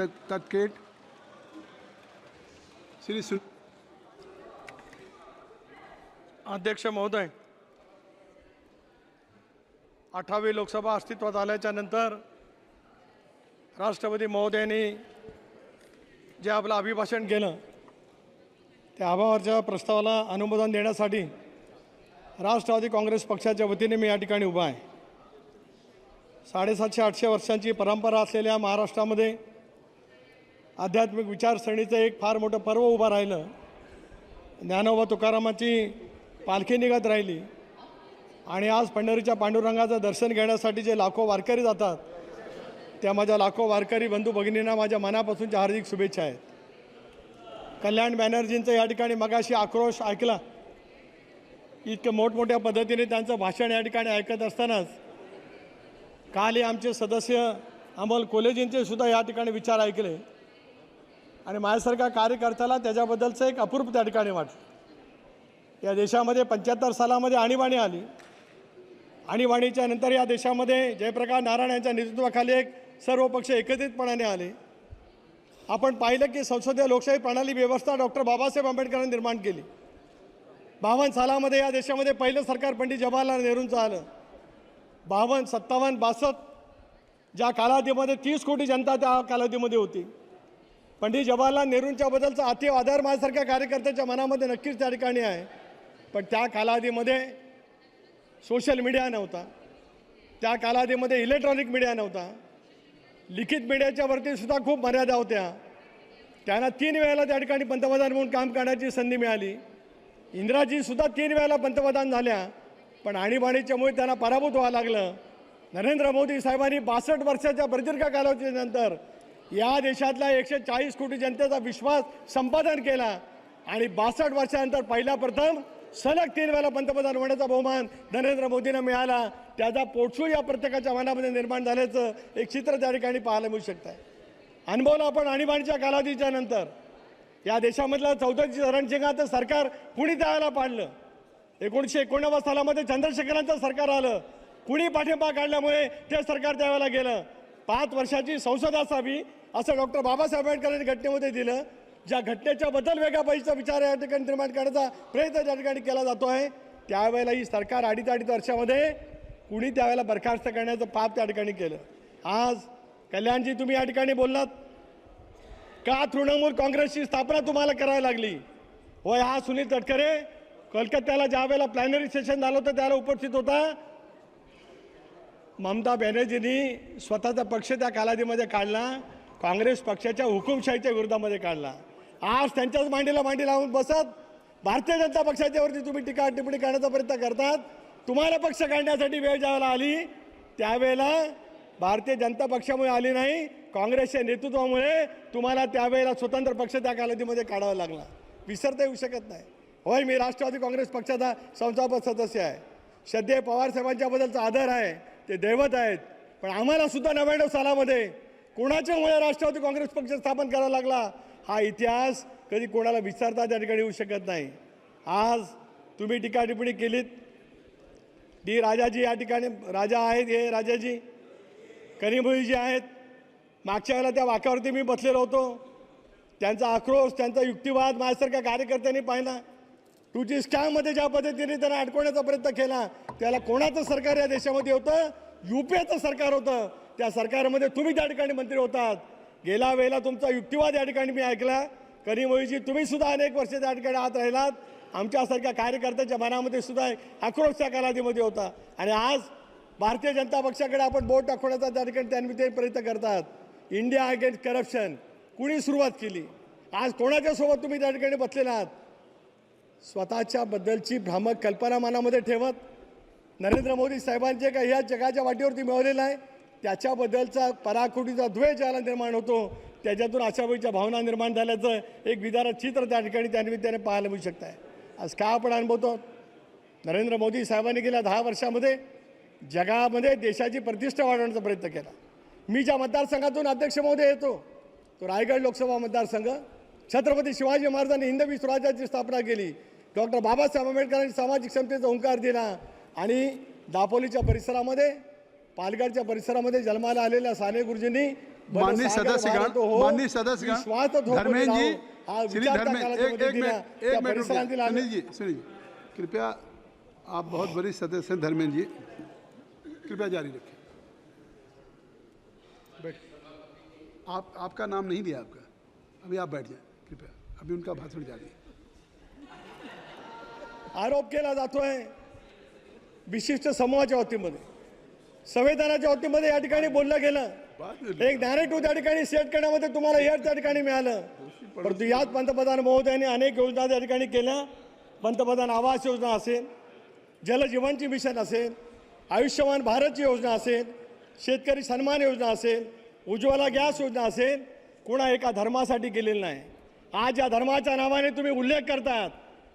तत्केट श्री अध्यक्ष महोदय, 18वी लोकसभा अस्तित्वात आल्याच्या नंतर राष्ट्रपती महोदयांनी जे आपलं अभिभाषण केलं त्या अभावाच्या प्रस्तावाला अनुमोदन देण्यासाठी राष्ट्रवादी काँग्रेस पक्षाच्या वतीने मी या ठिकाणी उभा आहे. 750-800 वर्षांची परंपरा असलेल्या महाराष्ट्रामध्ये आध्यात्मिक विचारसरणीचं एक फार मोठं पर्व उभं राहिलं. ज्ञानोबा तुकारामांची पालखी निघत राहिली आणि आज पंढरीच्या पांडुरंगाचं दर्शन घेण्यासाठी जे लाखो वारकरी जातात त्या माझ्या लाखो वारकरी बंधू भगिनींना माझ्या मनापासूनच्या हार्दिक शुभेच्छा आहेत. कल्याण बॅनर्जींचं या ठिकाणी मगाशी आक्रोश ऐकला. इतकं मोठमोठ्या पद्धतीने त्यांचं भाषण या ठिकाणी ऐकत असतानाच काल आमचे सदस्य अमोल कोलेजींचे सुद्धा या ठिकाणी विचार ऐकले आणि माझ्यासारख्या कार्यकर्त्याला त्याच्याबद्दलचं एक अपूर्व त्या ठिकाणी वाटलं. या देशामध्ये 75 सालामध्ये आणीबाणी आली. आणीबाणीच्या नंतर या देशामध्ये जयप्रकाश नारायण यांच्या नेतृत्वाखाली एक सर्व पक्ष एकत्रितपणाने आले. आपण पाहिलं की संसदीय लोकशाही प्रणाली व्यवस्था डॉक्टर बाबासाहेब आंबेडकरांनी निर्माण केली. 52 सालामध्ये या देशामध्ये पहिलं सरकार पंडित जवाहरलाल नेहरूंचं आलं. 52, 57, 62 ज्या कालावधीमध्ये 30 कोटी जनता त्या कालावधीमध्ये होती. पंडित जवाहरलाल नेहरूंच्या बद्दलचा अतीव आदर माझ्यासारख्या कार्यकर्त्याच्या मनामध्ये नक्कीच त्या ठिकाणी आहे. पण त्या कालावधीमध्ये सोशल मीडिया नव्हता, त्या कालावधीमध्ये इलेक्ट्रॉनिक मीडिया नव्हता, लिखित मीडियाच्या वरती सुद्धा खूप मर्यादा होत्या. त्यांना 3 वेळेला त्या ठिकाणी पंतप्रधान म्हणून काम करण्याची संधी मिळाली. इंदिराजीसुद्धा 3 वेळेला पंतप्रधान झाल्या, पण आणीबाणीच्यामुळे त्यांना पराभूत व्हावं लागलं. नरेंद्र मोदी साहेबांनी 62 वर्षाच्या प्रदीर्घ कालावधीनंतर या देशातल्या 140 कोटी जनतेचा विश्वास संपादन केला आणि 62 वर्षानंतर पहिला प्रथम सलग 3 वेळेला पंतप्रधान होण्याचा बहुमान नरेंद्र मोदींना मिळाला. त्याचा पोटसूळ या प्रत्येकाच्या मनामध्ये निर्माण झाल्याचं एक चित्र त्या ठिकाणी पाहायला मिळू शकतं आहे. अनुभवलं आपण आणीबाणीच्या कालावधीच्या नंतर या देशामधलं 34 रणशिंगाचं सरकार कुणी त्यावेळेला पाडलं. 1989 सालामध्ये चंद्रशेखरांचं सरकार आलं. कुणी पाठिंबा काढल्यामुळे ते सरकार त्यावेळेला गेलं. 5 वर्षाची संसद असावी असं डॉक्टर बाबासाहेब आंबेडकरांनी घटनेमध्ये दिलं. ज्या घटनेच्या बद्दल वेगळ्या पाहिजेचा विचार या ठिकाणी निर्माण करण्याचा प्रयत्न त्या ठिकाणी केला जातो आहे. त्यावेळेला ही सरकार अडीच वर्षामध्ये कुणी त्यावेळेला बरखास्त करण्याचं पाप त्या ठिकाणी केलं. आज कल्याणजी तुम्ही या ठिकाणी बोललात का तृणमूल काँग्रेसची स्थापना तुम्हाला करावी लागली. होय, हा सुनील तटकरे कलकत्त्याला ज्या वेळेला प्लॅनरी सेशन झालं होतं त्याला उपस्थित होता. ममता बॅनर्जींनी स्वतःचा पक्ष त्या कालावधीमध्ये काढला, काँग्रेस पक्षाच्या हुकुमशाहीच्या विरोधामध्ये काढला. आज त्यांच्याच मांडी लावून बसत भारतीय जनता पक्षाच्यावरती तुम्ही टीका टिप्पणी करण्याचा प्रयत्न करतात. तुम्हाला पक्ष काढण्यासाठी वेळ ज्यावेळेला आली त्यावेळेला भारतीय जनता पक्षामुळे आली नाही, काँग्रेसच्या नेतृत्वामुळे तुम्हाला त्यावेळेला स्वतंत्र पक्ष त्या कालावधीमध्ये काढावा लागला. विसरता येऊ शकत नाही. होय, मी राष्ट्रवादी काँग्रेस पक्षाचा संस्थापक सदस्य आहे. श्रद्धेय पवारसाहेबांच्याबद्दलचा आदर आहे, ते दैवत आहेत. पण आम्हाला सुद्धा 99 सालामध्ये कोणाच्यामुळे राष्ट्रवादी काँग्रेस पक्ष स्थापन करावा लागला हा इतिहास कधी कोणाला विसरता त्या ठिकाणी येऊ शकत नाही. आज तुम्ही टीका टिप्पणी केलीत. डी राजाजी या ठिकाणी राजा आहेत, हे राजाजी कनिमोळीजी आहेत. मागच्या वेळेला त्या वाक्यावरती मी बसलेलो होतो. त्यांचा आक्रोश, त्यांचा युक्तिवाद माझ्यासारख्या कार्यकर्त्यांनी पाहिला. 2G स्कॅममध्ये ज्या पद्धतीने त्यांना अडकवण्याचा प्रयत्न केला त्याला कोणाचं सरकार या देशामध्ये होतं? UPAचं सरकार होतं. त्या सरकारमध्ये तुम्ही त्या ठिकाणी मंत्री होतात. गेल्या वेळेला तुमचा युक्तिवाद या ठिकाणी मी ऐकला. कनिमोळीजी तुम्ही सुद्धा अनेक वर्ष त्या ठिकाणी आत राहिलात. आमच्यासारख्या कार्यकर्त्याच्या मनामध्ये सुद्धा आक्रोश त्या कालावधीमध्ये होता आणि आज भारतीय जनता पक्षाकडे आपण बोट दाखवण्याचा त्या ठिकाणी त्यांनी ते प्रयत्न करतात. इंडिया अगेन्स्ट करप्शन कुणी सुरुवात केली? आज कोणाच्या सोबत तुम्ही त्या ठिकाणी बसलेला आहात? स्वतःच्या बद्दलची भ्रामक कल्पना मनामध्ये ठेवत नरेंद्र मोदी साहेबांचे काही या जगाच्या वाटेवरती मिळवलेला आहे त्याच्याबद्दलचा पराकोटीचा द्वेष ज्याला निर्माण होतो त्याच्यातून आशावादीच्या भावना निर्माण झाल्याचं एक विदारक चित्र त्या ठिकाणी त्यानिमित्ताने पाहायला मिळू शकत आहे. आज काय आपण अनुभवतो? नरेंद्र मोदी साहेबांनी गेल्या 10 वर्षामध्ये जगामध्ये देशाची प्रतिष्ठा वाढवण्याचा प्रयत्न केला. मी ज्या मतदारसंघातून अध्यक्ष महोदय येतो तो रायगड लोकसभा मतदारसंघ. छत्रपती शिवाजी महाराजांनी हिंदवी स्वराज्याची स्थापना केली. डॉक्टर बाबासाहेब आंबेडकरांनी सामाजिक समतेचा ओंकार दिला आणि दापोलीच्या परिसरामध्ये, पालघरच्या परिसरामध्ये जन्माला आलेल्या साने गुरुजींनी माननीय सदस्यगण, धर्मेंद्र जी, श्री धर्मेंद्र, एक मिनट सुनील जी, कृपया, आप बहुत बड़ी सदस्य हैं धर्मेंद्र जी, कृपया जारी रखें। बैठ, आपका नाम नहीं लिया आपका, अभी आप बैठ जाए कृपया, अभी उनका भाषण जारी है। आरोप केला जातोय विशिष्ट समूहाच्या बाबतीमध्ये, संविधानाच्या बाबतीमध्ये या ठिकाणी बोललं गेलं, एक नॅरेटिव्ह त्या ठिकाणी सेट करण्यामध्ये तुम्हाला यश त्या ठिकाणी मिळालं, परंतु याच पंतप्रधान महोदयांनी अनेक योजना त्या ठिकाणी केल्या. पंतप्रधान आवास योजना असेल, जल जीवनची मिशन असेल, आयुष्यमान भारतची योजना असेल, शेतकरी सन्मान योजना असेल, उज्ज्वला गॅस योजना असेल, कोणा एका धर्मासाठी केलेलं नाही. आज या धर्माच्या नावाने तुम्ही उल्लेख करतात,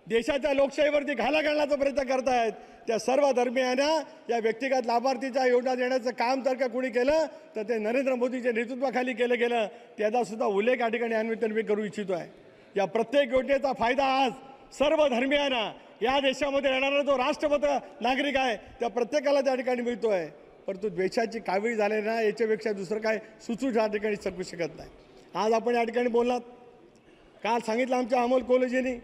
देशाच्या लोकशाहीवरती घाला घालण्याचा प्रयत्न करतायत. त्या सर्व धर्मियांना या व्यक्तिगत लाभार्थीच्या योजना देण्याचं काम जर का कोणी केलं तर ते नरेंद्र मोदीच्या नेतृत्वाखाली केलं गेलं, त्याचा सुद्धा उल्लेख या ठिकाणी अन्वितन मी करू इच्छितो आहे. या प्रत्येक योजनेचा फायदा आज सर्व धर्मियांना, या देशामध्ये राहणारा जो राष्ट्रपत नागरिक आहे त्या प्रत्येकाला त्या ठिकाणी मिळतो आहे. परंतु द्वेषाची कावीळ झाले ना, याच्यापेक्षा दुसरं काय सुचू या ठिकाणी शकू शकत नाही. आज आपण या ठिकाणी बोललात, काल सांगितलं आमच्या अमोल कोल्हेजींनी,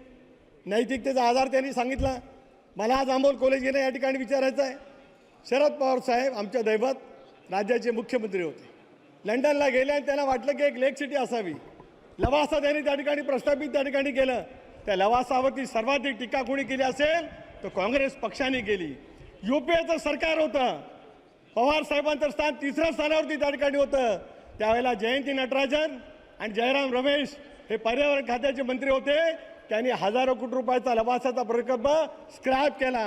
नैतिकतेचा आधार त्यांनी सांगितला. मला आज अमोल कोल्हेजींना या ठिकाणी विचारायचं आहे, शरद पवार साहेब आमच्या दैवत राज्याचे मुख्यमंत्री होते, लंडनला गेले आणि त्यांना वाटलं की एक लेक सिटी असावी. लवासा त्यांनी त्या ठिकाणी प्रस्थापित त्या ठिकाणी केलं. त्या लवासावरती सर्वाधिक टीका कोणी केली असेल तर काँग्रेस पक्षाने केली. UPAचं सरकार होतं, पवार साहेबांचं स्थान 3ऱ्या स्थानावरती त्या ठिकाणी होतं. त्यावेळेला जयंती नटराजन आणि जयराम रमेश हे पर्यावरण खात्याचे मंत्री होते. त्यांनी हजारो कोटी रुपयाचा लवासाचा प्रकल्प स्क्रॅप केला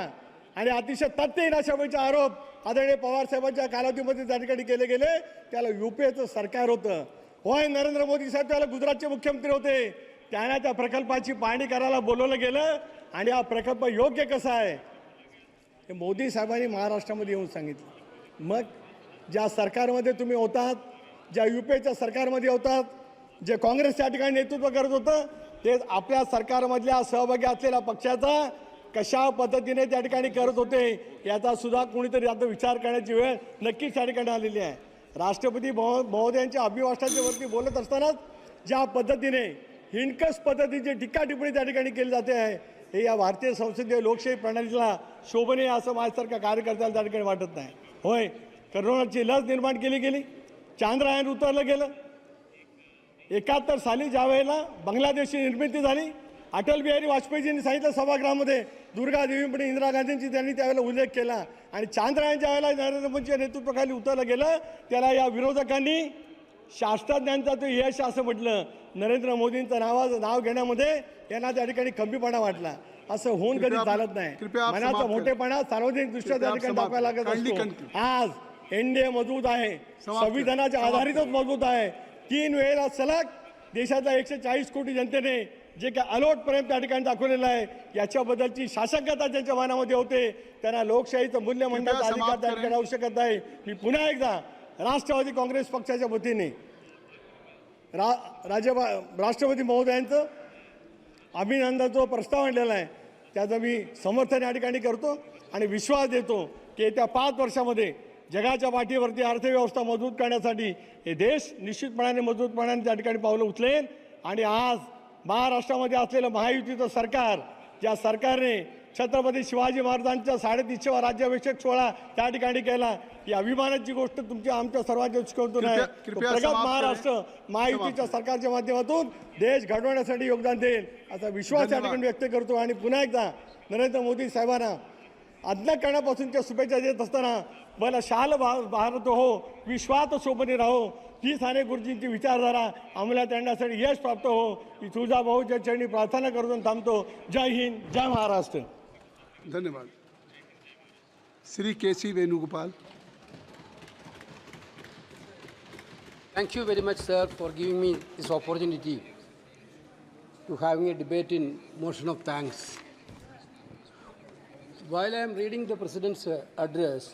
आणि अतिशय तथ्यहीन अशावेळीचे आरोप आदरणीय पवार साहेबांच्या कालावधीमध्ये त्या ठिकाणी केले गेले. त्याला UPAचं सरकार होतं. होय, नरेंद्र मोदी साहेब त्याला गुजरातचे मुख्यमंत्री होते. त्यांना त्या प्रकल्पाची पाहणी करायला बोलवलं गेलं आणि हा प्रकल्प योग्य कसा आहे हे मोदी साहेबांनी महाराष्ट्रामध्ये येऊन सांगितलं. मग ज्या सरकारमध्ये तुम्ही होतात, ज्या UPAच्या सरकारमध्ये होतात, जे काँग्रेस त्या ठिकाणी नेतृत्व करत होतं, ते आपल्या सरकारमधल्या सहभागी असलेल्या पक्षाचा कशा पद्धतीने त्या ठिकाणी करत होते याचा सुद्धा कोणीतरी आता विचार करण्याची वेळ नक्कीच त्या ठिकाणी आलेली आहे. राष्ट्रपती महोदयांच्या अभिभाषणाच्या वरती बोलत असतानाच ज्या पद्धतीने हिणकस पद्धतीची टीका टिप्पणी त्या ठिकाणी केली जाते आहे, हे या भारतीय संसदीय लोकशाही प्रणालीला शोभनीय असं माझ्यासारख्या कार्यकर्त्याला त्या ठिकाणी वाटत नाही. होय, कोरोनाची लस निर्माण केली गेली, चांद्रयान उतरलं गेलं. 71 साली ज्या वेळेला बांगलादेशची निर्मिती झाली, अटल बिहारी वाजपेयीजींनी सांगितलं सभागृहामध्ये, दुर्गा देवीपणे इंदिरा गांधींची त्यांनी त्यावेळेला उल्लेख केला. आणि चांद्रयान ज्या वेळेला नरेंद्र मोदींच्या नेतृत्वाखाली उतरलं गेलं, त्याला या विरोधकांनी शास्त्रज्ञांचा तो यश असं म्हटलं. नरेंद्र मोदींचं नाव घेण्यामध्ये यांना त्या ठिकाणी कमीपणा वाटला. असं होऊन कधी चालत नाही. मनाचा मोठेपणा सार्वजनिक दृष्ट्या त्या ठिकाणी दाखवायला लागत असतो. आज NDA मजबूत आहे, संविधानाच्या आधारितच मजबूत आहे. 3 वेळेला सलग देशाच्या 140 कोटी जनतेने जे काय अलोट प्रेम त्या ठिकाणी दाखवलेलं आहे, याच्याबद्दलची शासकता ज्यांच्या मनामध्ये होते त्यांना लोकशाहीचं मूल्य म्हणण्याचा अधिकार त्या ठिकाणी होऊ शकत नाही. मी पुन्हा एकदा राष्ट्रवादी काँग्रेस पक्षाच्या वतीने राष्ट्रपती महोदयांचं अभिनंदनाचा प्रस्ताव आणलेला आहे, त्याचं मी समर्थन या ठिकाणी करतो आणि विश्वास देतो की येत्या 5 वर्षामध्ये जगाच्या पाठीवरती अर्थव्यवस्था मजबूत करण्यासाठी हे देश निश्चितपणाने मजबूतपणाने त्या ठिकाणी पावलं उचलेल. आणि आज महाराष्ट्रामध्ये असलेलं महायुतीचं सरकार, ज्या सरकारने छत्रपती शिवाजी महाराजांच्या 350वा राज्याभिषेक सोहळा त्या ठिकाणी केला, ही अभिमानाची गोष्ट तुमच्या आमच्या सर्वांच्या दृष्टिकोनातून आहे. प्रगत महाराष्ट्र महायुतीच्या सरकारच्या माध्यमातून देश घडवण्यासाठी योगदान देईल असा विश्वास या ठिकाणी व्यक्त करतो. आणि पुन्हा एकदा नरेंद्र मोदी साहेबांना अज्ञाकरणापासूनच्या शुभेच्छा देत असताना, बल शाल भारत हो, विश्वात शोभने राहो, ही साने गुरुजींची विचारधारा अंमलात आणण्यासाठी यश प्राप्त हो, ही तुझा भाऊच्या चरणी प्रार्थना करून थांबतो. जय हिंद, जय महाराष्ट्र. धन्यवाद. Shri KC Venugopal. Thank you very much, sir, for giving me this opportunity to having a debate in motion of thanks. While I am reading the President's address,